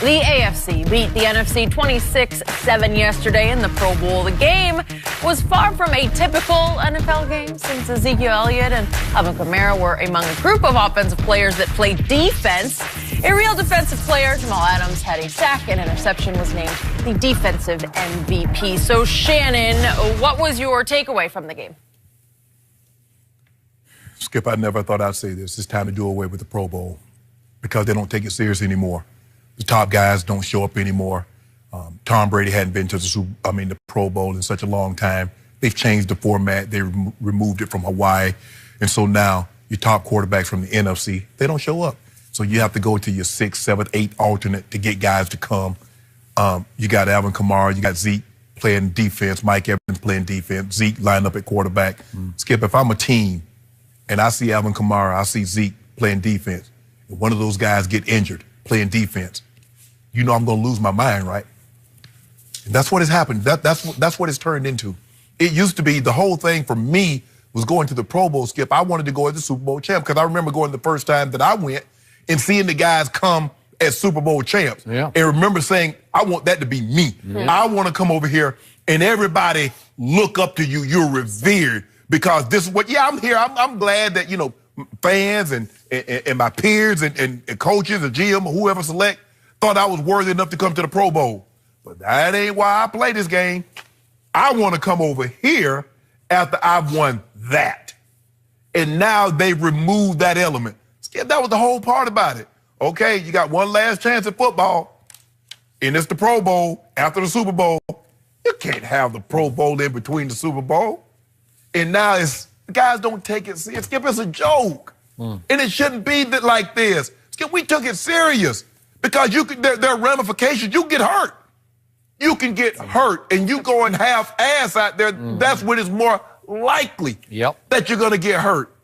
The AFC beat the NFC 26-7 yesterday in the Pro Bowl. The game was far from a typical NFL game since Ezekiel Elliott and Alvin Kamara were among a group of offensive players that played defense. A real defensive player, Jamal Adams, had a sack and interception, was named the defensive MVP. So, Shannon, what was your takeaway from the game? Skip, I never thought I'd say this. It's time to do away with the Pro Bowl because they don't take it serious anymore. The top guys don't show up anymore. Tom Brady hadn't been to the Pro Bowl in such a long time. They've changed the format. They removed it from Hawaii. And so now your top quarterbacks from the NFC, they don't show up. So you have to go to your 6th, 7th, 8th alternate to get guys to come. You got Alvin Kamara, you got Zeke playing defense, Mike Evans playing defense, Zeke lined up at quarterback. Skip, if I'm a team and I see Alvin Kamara, I see Zeke playing defense, and one of those guys get injured playing defense, you know I'm going to lose my mind, right? And that's what has happened. That's what it's turned into. It used to be the whole thing for me was going to the Pro Bowl, Skip. I wanted to go as the Super Bowl champ because I remember going the first time that I went and seeing the guys come as Super Bowl champs. Yeah. And remember saying, I want that to be me. Yeah. I want to come over here and everybody look up to you. You're revered because this is what, I'm here. I'm glad that, fans and my peers and coaches and GM or whoever select thought I was worthy enough to come to the Pro Bowl. But that ain't why I play this game. I want to come over here after I've won that. And now they removed that element. Skip, that was the whole part about it. Okay, you got one last chance at football, and it's the Pro Bowl after the Super Bowl. You can't have the Pro Bowl in between the Super Bowl. And now the guys don't take it serious. Skip, it's a joke. And it shouldn't be like this. Skip, we took it serious. Because there are ramifications. You get hurt. You can get hurt, and you going half-ass out there. That's when it's more likely that you're going to get hurt.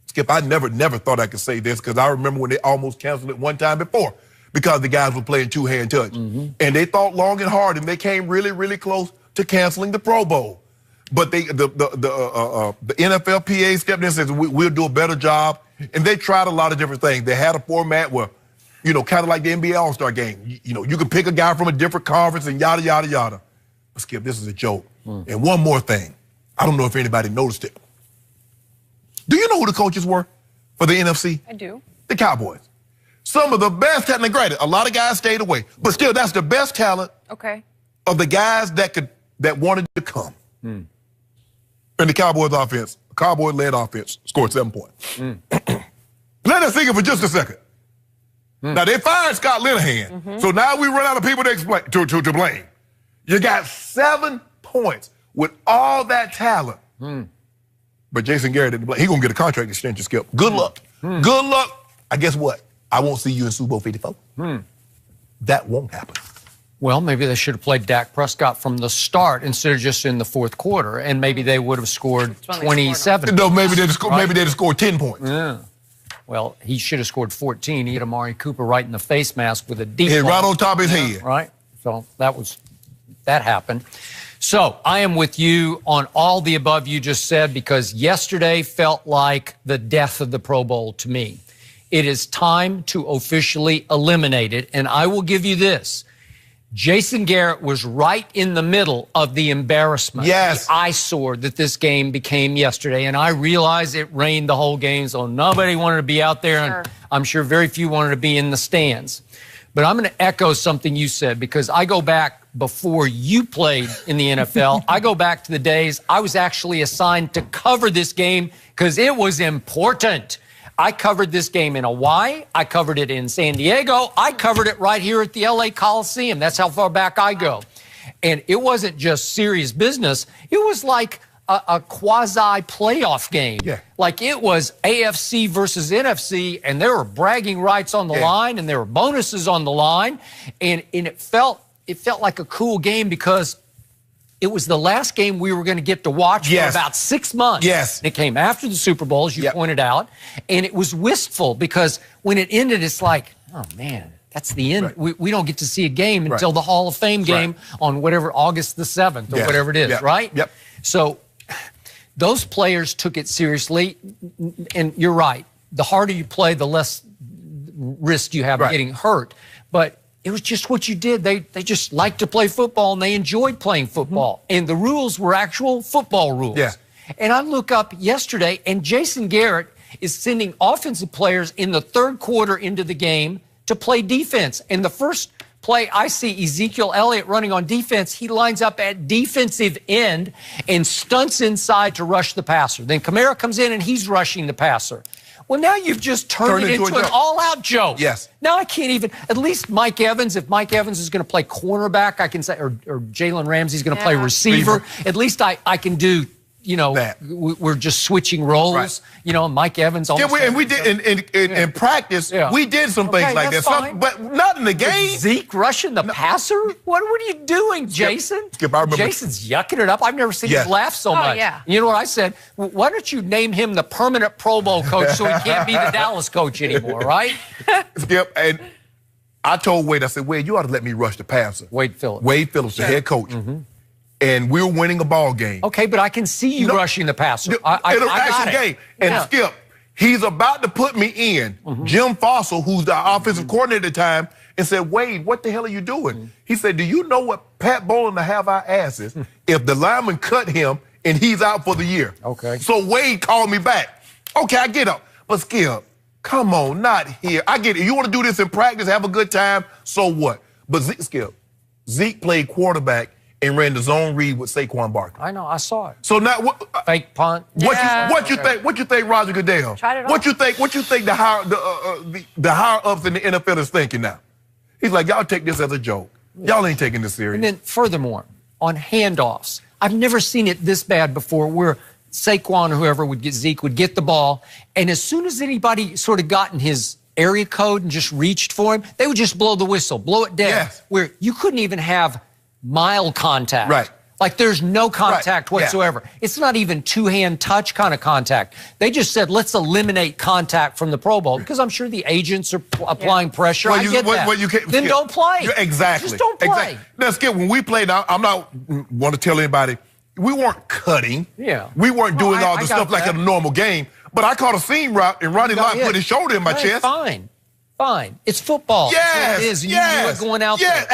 Skip, I never thought I could say this because I remember when they almost canceled it one time before because the guys were playing two-hand touch. And they thought long and hard, and they came really, really close to canceling the Pro Bowl. But the NFLPA stepped in and said, we'll do a better job. And they tried a lot of different things. They had a format where kind of like the NBA All-Star game. You can pick a guy from a different conference and yada, yada, yada. But Skip, this is a joke. And one more thing. I don't know if anybody noticed it. Do you know who the coaches were for the NFC? I do. The Cowboys. Some of the best talent. Granted, a lot of guys stayed away. But still, that's the best talent of the guys that wanted to come. And the Cowboys offense, Cowboy-led offense, scored 7 points. Let us think of it for just a second. Now, they fired Scott Linehan, so now we run out of people to blame. You got 7 points with all that talent. But Jason Garrett didn't blame. He's going to get a contract extension, Skip. Good luck. Good luck. I guess what? I won't see you in Super Bowl 54. That won't happen. Well, maybe they should have played Dak Prescott from the start instead of just in the fourth quarter, and maybe they would have scored 27. No, maybe they'd have scored 10 points. Yeah. Well, he should have scored 14. He hit Amari Cooper right in the face mask with a deep hit right on top of his head. Right? So that happened. So I am with you on all the above you just said because yesterday felt like the death of the Pro Bowl to me. It is time to officially eliminate it, and I will give you this. Jason Garrett was right in the middle of the embarrassment, the eyesore that this game became yesterday. And I realize it rained the whole game, so nobody wanted to be out there, and I'm sure very few wanted to be in the stands. But I'm going to echo something you said because I go back before you played in the NFL. I go back to the days I was actually assigned to cover this game because it was important. I covered this game in Hawaii. I covered it in San Diego. I covered it right here at the LA Coliseum. That's how far back I go. And it wasn't just serious business. It was like a quasi-playoff game. Like it was AFC versus NFC, and there were bragging rights on the line, and there were bonuses on the line. And it felt like a cool game because it was the last game we were going to get to watch for about 6 months. It came after the Super Bowl, as you pointed out, and it was wistful because when it ended, it's like, oh, man, that's the end. We don't get to see a game until the Hall of Fame game on whatever, August the 7th or whatever it is, right? So those players took it seriously, and you're right. The harder you play, the less risk you have of getting hurt. but it was just what you did. They just liked to play football, and they enjoyed playing football. And the rules were actual football rules. Yeah. And I look up yesterday, and Jason Garrett is sending offensive players in the third quarter into the game to play defense. And the first play, I see Ezekiel Elliott running on defense. He lines up at defensive end and stunts inside to rush the passer. Then Kamara comes in, and he's rushing the passer. Well, now you've just turned it into an all-out joke. Yes. Now I can't even, at least Mike Evans, if Mike Evans is going to play cornerback, I can say, or Jalen Ramsey's going to play receiver. At least I can do, you know, we're just switching roles. Right. You know, Mike Evans. Yeah, and we did in practice. Yeah. We did some things like that, but not in the game. But Zeke rushing the passer. What are you doing, Jason? Skip, I remember. Jason's yucking it up. I've never seen him laugh so much. Yeah. You know what I said? Why don't you name him the permanent Pro Bowl coach so he can't be the Dallas coach anymore, right? Skip, and I told Wade, I said, Wade, you ought to let me rush the passer. Wade Phillips. Wade Phillips, the head coach. And we were winning a ball game. Okay, but I can see you rushing the passer. I got it. Game. And Skip, he's about to put me in. Jim Fossil, who's the offensive coordinator at the time, and said, Wade, what the hell are you doing? He said, do you know what Pat Bowlen to have our asses if the lineman cut him and he's out for the year? Okay. So Wade called me back. Okay, I get up. But Skip, come on, not here. I get it. You want to do this in practice, have a good time, so what? But Zeke played quarterback and ran the zone read with Saquon Barkley. I know, I saw it. So now, fake punt. What you think, Roger Goodell? What you think the higher ups in the NFL is thinking now? He's like, y'all take this as a joke. Y'all ain't taking this serious. And then furthermore, on handoffs, I've never seen it this bad before, where Saquon or whoever would get Zeke would get the ball, and as soon as anybody sort of got in his area code and just reached for him, they would just blow the whistle, blow it dead. Yes. Where you couldn't even have mild contact. Right. Like there's no contact whatsoever. Yeah. It's not even two-hand touch kind of contact. They just said, let's eliminate contact from the Pro Bowl, because I'm sure the agents are applying pressure. Well, I get that. Then don't play. Exactly. Just don't play. Exactly. Now, Skip, when we played, I'm not want to tell anybody, we weren't cutting. Yeah. We weren't doing all the stuff like in a normal game. But I caught a seam route, and Ronnie Lott put his shoulder in my chest. Fine. It's football. Yes, it is. You knew it going out there.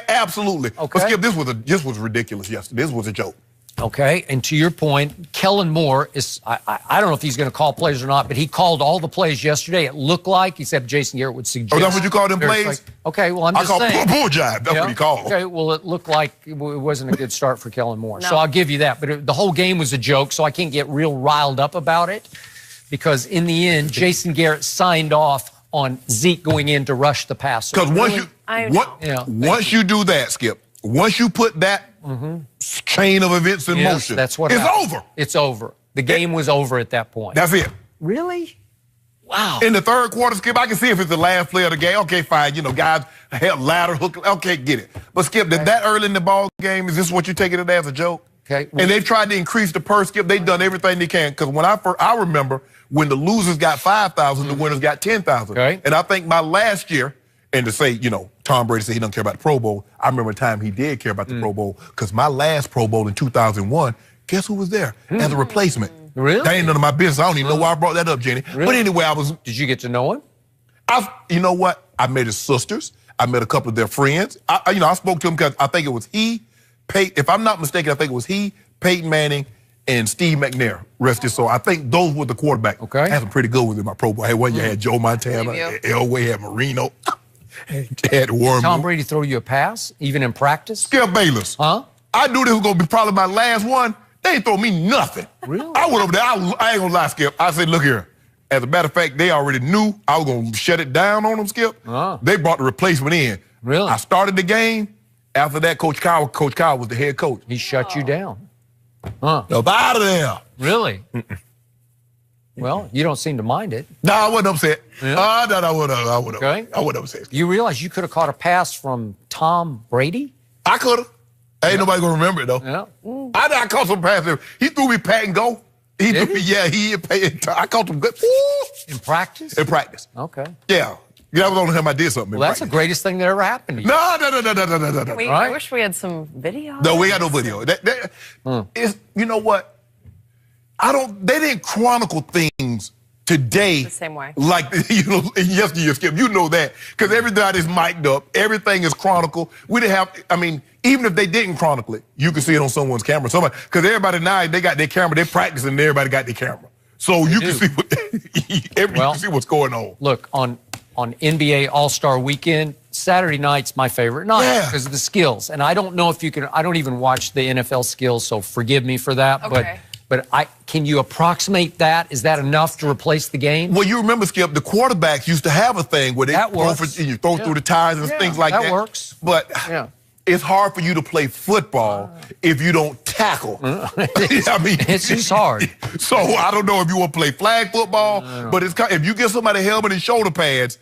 Absolutely. Okay. But Skip, this was ridiculous yesterday. This was a joke. Okay, and to your point, Kellen Moore is, I don't know if he's going to call plays or not, but he called all the plays yesterday. It looked like, he said Jason Garrett would suggest. Oh, that's what you called them plays? Okay, well, I'm just saying. I called bull jive. That's what he called. Okay, well, it looked like it wasn't a good start for Kellen Moore. No. So I'll give you that. But the whole game was a joke, so I can't get real riled up about it, because in the end, Jason Garrett signed off on Zeke going in to rush the passer. Because once you do that, Skip, once you put that chain of events in motion, that's what it's happened. over. It's over. The game was over at that point. That's it. Really? Wow. In the third quarter, Skip, I can see if it's the last play of the game. Okay, fine. You know, guys, ladder, hook. Okay, get it. But Skip, that early in the ball game, is this what you're taking it as a joke? Okay. And they've tried to increase the purse, Skip. They've done everything they can. Because when I remember when the losers got 5,000, the winners got 10,000. Okay. And I think my last year, and to say, you know, Tom Brady said he don't care about the Pro Bowl, I remember a time he did care about the Pro Bowl, because my last Pro Bowl in 2001, guess who was there as a replacement? Really? That ain't none of my business. I don't even know why I brought that up, Jenny. Really? But anyway, Did you get to know him? You know what? I met his sisters. I met a couple of their friends. I spoke to him because I think it was if I'm not mistaken, I think it was he, Peyton Manning, and Steve McNair, rest his soul. I think those were the quarterbacks. Okay. I had some pretty good ones in my Pro Bowl. Hey, you had Joe Montana, Elway, had Marino, had Warren. Tom Brady throw you a pass, even in practice? Skip Bayless. Huh? I knew this was going to be probably my last one. They ain't throw me nothing. Really? I went over there. I ain't going to lie, Skip. I said, look here. As a matter of fact, they already knew I was going to shut it down on them, Skip. They brought the replacement in. Really? I started the game. After that, Coach Kyle was the head coach. He shut you down. Huh? Up out of there. Really? Well, you don't seem to mind it. No, I wasn't upset. Yeah. No, I wasn't. Okay. I wasn't upset. You realize you could have caught a pass from Tom Brady? I could have. Ain't nobody gonna remember it though. Yeah. I caught some passes. He threw me pat and go. He threw me, I caught some good. In practice? In practice. Okay. Yeah. That was the only time I did something. Well, that's the greatest thing that ever happened to you. No. I wish we had some video. No, we got no video. You know what? They didn't chronicle things today, the same way. like, you know, yesterday, Skip, you know that, because everything is mic'd up, everything is chronicled. We didn't have, I mean, even if they didn't chronicle it, you can see it on someone's camera. Somebody, because everybody now, they got their camera, they're practicing, and everybody got their camera. So you can see what, you can see what's going on. Look, on NBA All-Star Weekend, Saturday night's my favorite night because of the skills. And I don't know if you can, I don't even watch the NFL skills, so forgive me for that. Okay. But can you approximate that? Is that enough to replace the game? Well, you remember, Skip, the quarterbacks used to have a thing where they throw through the tires and things like that. That works. But it's hard for you to play football if you don't tackle. I mean, it's just hard. So I don't know if you want to play flag football, but it's if you give somebody a helmet and shoulder pads,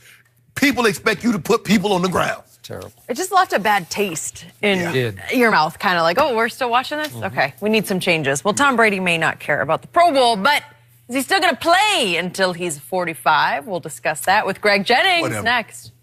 people expect you to put people on the ground. Terrible. It just left a bad taste in your mouth, kind of like, oh, we're still watching this? Okay, we need some changes. Well, Tom Brady may not care about the Pro Bowl, but is he still going to play until he's 45? We'll discuss that with Greg Jennings next.